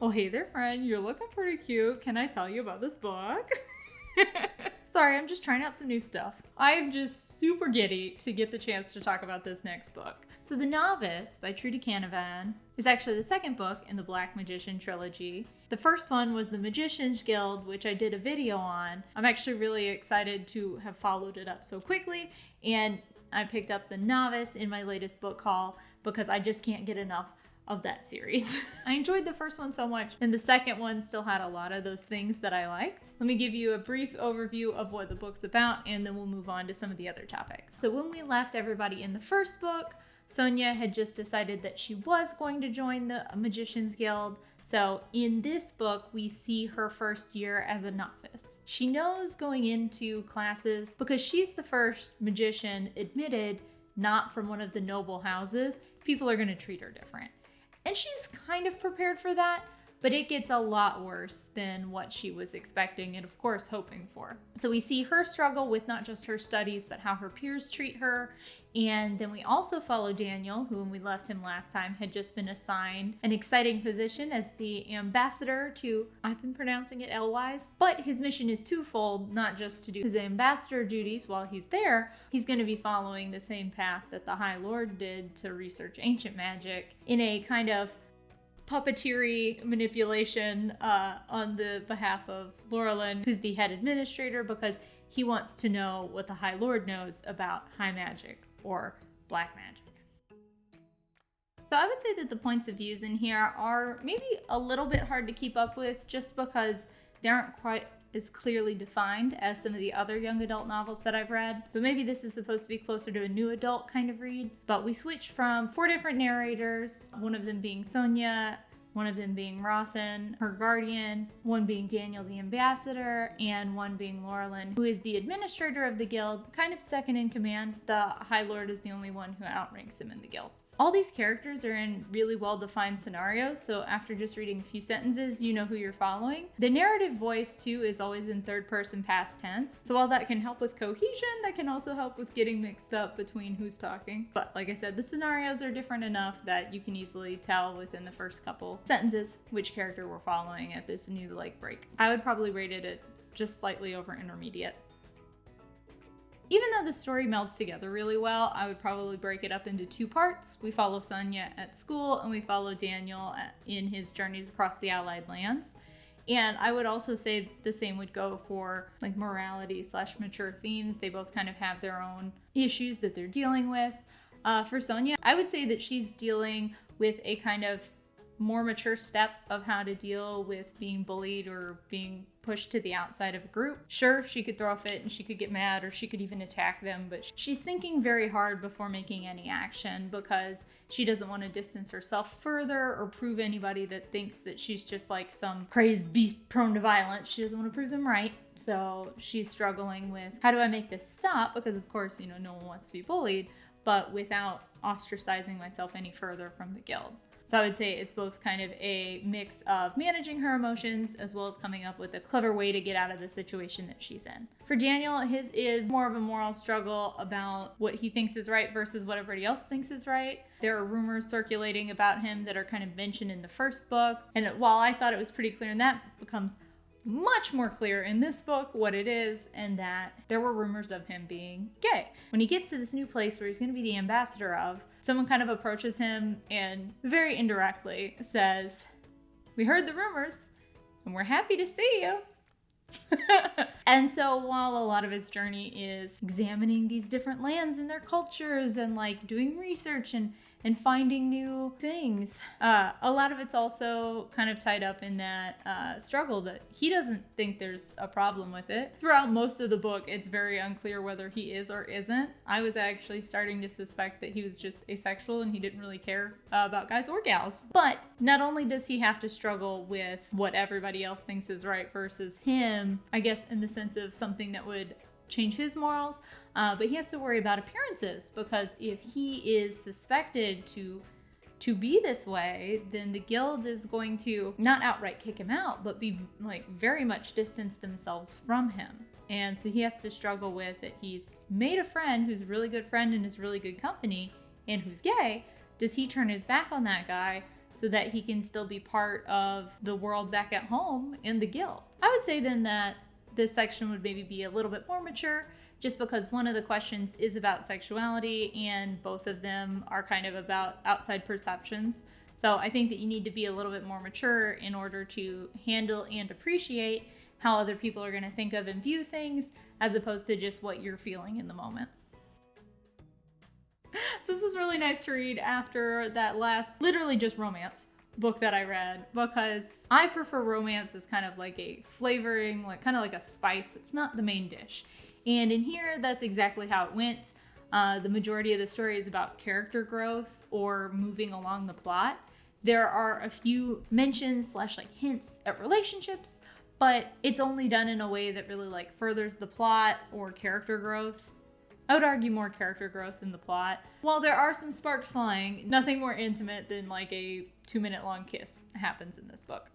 "Oh, hey there, friend. You're looking pretty cute. Can I tell you about this book?" Sorry, I'm just trying out some new stuff. I'm just super giddy to get the chance to talk about this next book. So The Novice by Trudi Canavan is actually the second book in the Black Magician Trilogy. The first one was The Magician's Guild, which I did a video on. I'm actually really excited to have followed it up so quickly, and I picked up The Novice in my latest book haul because I just can't get enough of that series. I enjoyed the first one so much, and the second one still had a lot of those things that I liked. Let me give you a brief overview of what the book's about, and then we'll move on to some of the other topics. So when we left everybody in the first book, Sonia had just decided that she was going to join the Magician's Guild. So in this book, we see her first year as a novice. She knows going into classes, because she's the first magician admitted not from one of the noble houses, people are going to treat her different. And she's kind of prepared for that, but it gets a lot worse than what she was expecting and, of course, hoping for. So we see her struggle with not just her studies, but how her peers treat her. And then we also follow Daniel, who, when we left him last time, had just been assigned an exciting position as the ambassador to, I've been pronouncing it L-wise, but his mission is twofold, not just to do his ambassador duties while he's there. He's going to be following the same path that the High Lord did to research ancient magic in a kind of puppeteering manipulation on the behalf of Laurelin, who's the head administrator, because he wants to know what the High Lord knows about high magic or black magic. So I would say that the points of views in here are maybe a little bit hard to keep up with just because they aren't quite as clearly defined as some of the other young adult novels that I've read. But maybe this is supposed to be closer to a new adult kind of read. But we switch from 4 different narrators, one of them being Sonia, one of them being Rothan, her guardian, one being Daniel the ambassador, and one being Laurelin, who is the administrator of the guild, kind of second in command. The High Lord is the only one who outranks him in the guild. All these characters are in really well-defined scenarios, so after just reading a few sentences, you know who you're following. The narrative voice, too, is always in third-person past tense, so while that can help with cohesion, that can also help with getting mixed up between who's talking. But like I said, the scenarios are different enough that you can easily tell within the first couple sentences which character we're following at this new break. I would probably rate it at just slightly over intermediate. Even though the story melds together really well, I would probably break it up into 2 parts. We follow Sonia at school, and we follow Daniel in his journeys across the Allied lands. And I would also say the same would go for morality / mature themes. They both kind of have their own issues that they're dealing with. For Sonia, I would say that she's dealing with a kind of more mature step of how to deal with being bullied or being pushed to the outside of a group. Sure, she could throw a fit and she could get mad or she could even attack them, but she's thinking very hard before making any action because she doesn't want to distance herself further or prove anybody that thinks that she's just like some crazed beast prone to violence. She doesn't want to prove them right. So she's struggling with, how do I make this stop? Because of course, no one wants to be bullied, but without ostracizing myself any further from the guild. So I would say it's both kind of a mix of managing her emotions as well as coming up with a clever way to get out of the situation that she's in. For Daniel, his is more of a moral struggle about what he thinks is right versus what everybody else thinks is right. There are rumors circulating about him that are kind of mentioned in the first book. And while I thought it was pretty clear, and that becomes much more clear in this book what it is, and that there were rumors of him being gay. When he gets to this new place where he's going to be the ambassador of, someone kind of approaches him and very indirectly says, "We heard the rumors and we're happy to see you." And so while a lot of his journey is examining these different lands and their cultures and doing research and finding new things, a lot of it's also kind of tied up in that struggle that he doesn't think there's a problem with it. Throughout most of the book, it's very unclear whether he is or isn't. I was actually starting to suspect that he was just asexual and he didn't really care about guys or gals. But not only does he have to struggle with what everybody else thinks is right versus him, I guess in the sense of something that would change his morals, but he has to worry about appearances, because if he is suspected to be this way, then the guild is going to not outright kick him out, but be very much distance themselves from him. And so he has to struggle with that he's made a friend who's a really good friend and is really good company and who's gay. Does he turn his back on that guy so that he can still be part of the world back at home in the guild. I would say then that this section would maybe be a little bit more mature, just because one of the questions is about sexuality and both of them are kind of about outside perceptions. So I think that you need to be a little bit more mature in order to handle and appreciate how other people are going to think of and view things, as opposed to just what you're feeling in the moment. So this is really nice to read after that last, literally just romance book that I read, because I prefer romance as kind of like a flavoring, like kind of like a spice. It's not the main dish. And in here, that's exactly how it went. The majority of the story is about character growth or moving along the plot. There are a few mentions / like hints at relationships, but it's only done in a way that really like furthers the plot or character growth. I would argue more character growth in the plot. While there are some sparks flying, nothing more intimate than like a 2-minute long kiss happens in this book.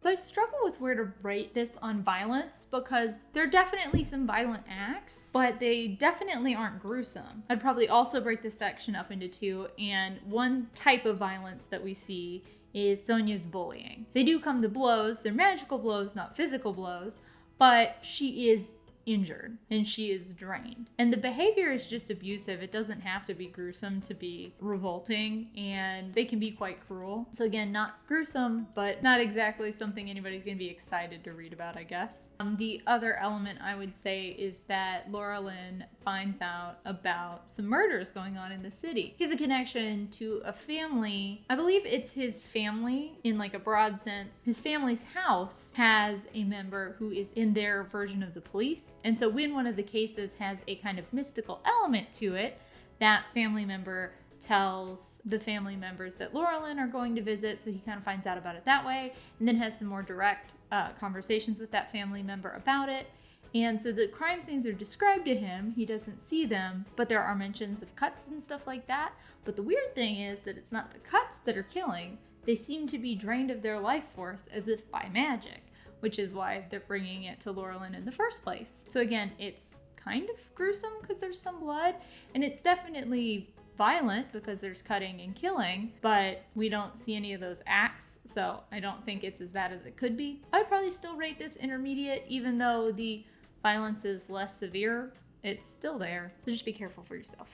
So I struggle with where to rate this on violence, because there are definitely some violent acts, but they definitely aren't gruesome. I'd probably also break this section up into two, and one type of violence that we see is Sonia's bullying. They do come to blows. They're magical blows, not physical blows, but she is injured and she is drained. And the behavior is just abusive. It doesn't have to be gruesome to be revolting, and they can be quite cruel. So again, not gruesome, but not exactly something anybody's gonna be excited to read about, I guess. The other element I would say is that Laura Lynn finds out about some murders going on in the city. He has a connection to a family. I believe it's his family in like a broad sense. His family's house has a member who is in their version of the police. And so when one of the cases has a kind of mystical element to it, that family member tells the family members that Laura Lynn are going to visit, so he kind of finds out about it that way, and then has some more direct conversations with that family member about it. And so the crime scenes are described to him. He doesn't see them, but there are mentions of cuts and stuff like that. But the weird thing is that it's not the cuts that are killing. They seem to be drained of their life force as if by magic, which is why they're bringing it to Laura Lynn in the first place. So again, it's kind of gruesome because there's some blood, and it's definitely violent because there's cutting and killing, but we don't see any of those acts, so I don't think it's as bad as it could be. I'd probably still rate this intermediate, even though the violence is less severe. It's still there, so just be careful for yourself.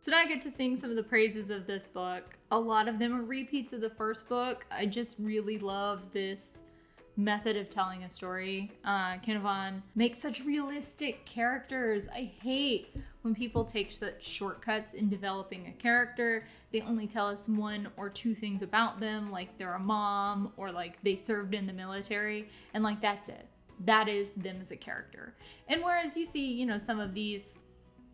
So now I get to sing some of the praises of this book. A lot of them are repeats of the first book. I just really love this method of telling a story. Canavan makes such realistic characters. I hate when people take such shortcuts in developing a character. They only tell us 1 or 2 things about them, like they're a mom or like they served in the military, and like that's it. That is them as a character. And whereas you see, some of these,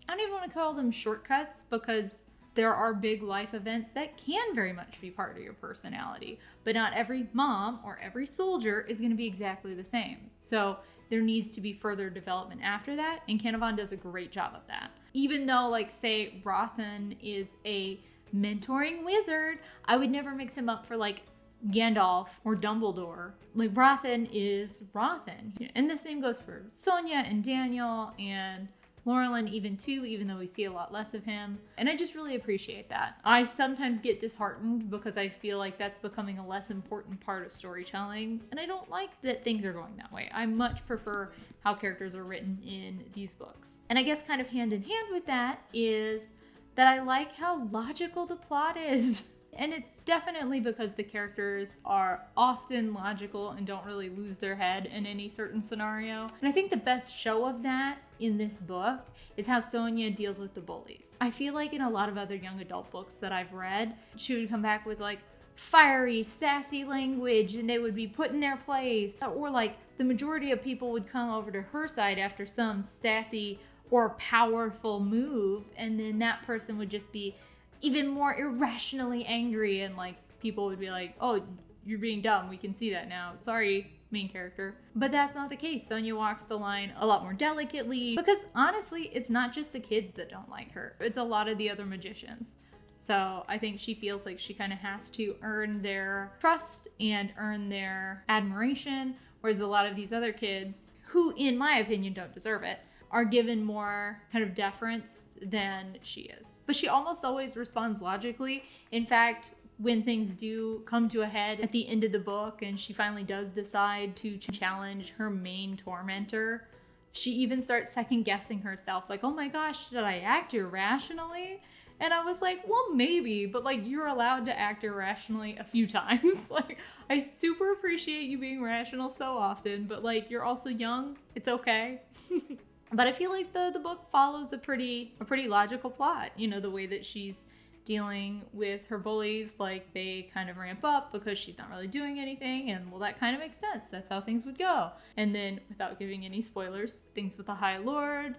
I don't even want to call them shortcuts, because there are big life events that can very much be part of your personality, but not every mom or every soldier is going to be exactly the same. So there needs to be further development after that, and Canavan does a great job of that. Even though, like, say, Rothan is a mentoring wizard, I would never mix him up for, like, Gandalf or Dumbledore. Like, Rothan is Rothan. And the same goes for Sonia and Daniel and Laura Lynn even too, even though we see a lot less of him. And I just really appreciate that. I sometimes get disheartened because I feel like that's becoming a less important part of storytelling, and I don't like that things are going that way. I much prefer how characters are written in these books. And I guess kind of hand in hand with that is that I like how logical the plot is. And it's definitely because the characters are often logical and don't really lose their head in any certain scenario. And I think the best show of that in this book is how Sonia deals with the bullies. I feel like in a lot of other young adult books that I've read, she would come back with like fiery, sassy language and they would be put in their place. Or like the majority of people would come over to her side after some sassy or powerful move, and then that person would just be even more irrationally angry, and like people would be like, oh, you're being dumb, we can see that now, sorry, main character. But that's not the case. Sonia walks the line a lot more delicately, because honestly, it's not just the kids that don't like her, it's a lot of the other magicians. So I think she feels like she kind of has to earn their trust and earn their admiration, whereas a lot of these other kids, who in my opinion don't deserve it, are given more kind of deference than she is. But she almost always responds logically. In fact, when things do come to a head at the end of the book and she finally does decide to challenge her main tormentor, she even starts second guessing herself, like, oh my gosh, did I act irrationally? And I was like, well, maybe, but like, you're allowed to act irrationally a few times. Like, I super appreciate you being rational so often, but like, you're also young. It's okay. But I feel like the book follows a pretty logical plot. You know, the way that she's dealing with her bullies, like they kind of ramp up because she's not really doing anything, and well, that kind of makes sense. That's how things would go. And then, without giving any spoilers, things with the High Lord,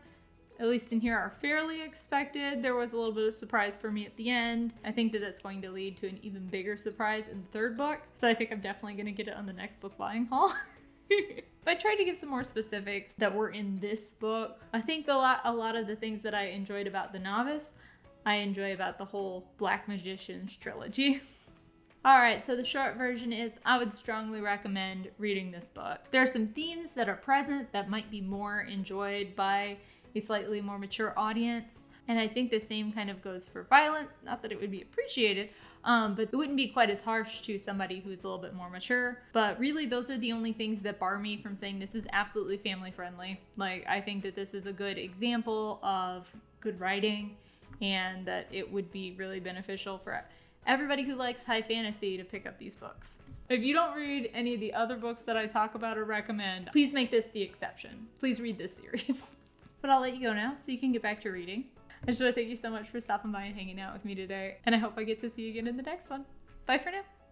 at least in here, are fairly expected. There was a little bit of surprise for me at the end. I think that that's going to lead to an even bigger surprise in the third book. So I think I'm definitely going to get it on the next book buying haul. But I tried to give some more specifics that were in this book. I think a lot of the things that I enjoyed about the Novice, I enjoy about the whole Black Magician Trilogy. Alright, so the short version is I would strongly recommend reading this book. There are some themes that are present that might be more enjoyed by a slightly more mature audience. And I think the same kind of goes for violence. Not that it would be appreciated, but it wouldn't be quite as harsh to somebody who's a little bit more mature. But really, those are the only things that bar me from saying this is absolutely family friendly. Like, I think that this is a good example of good writing, and that it would be really beneficial for everybody who likes high fantasy to pick up these books. If you don't read any of the other books that I talk about or recommend, please make this the exception. Please read this series. But I'll let you go now so you can get back to reading. I just want to thank you so much for stopping by and hanging out with me today. And I hope I get to see you again in the next one. Bye for now.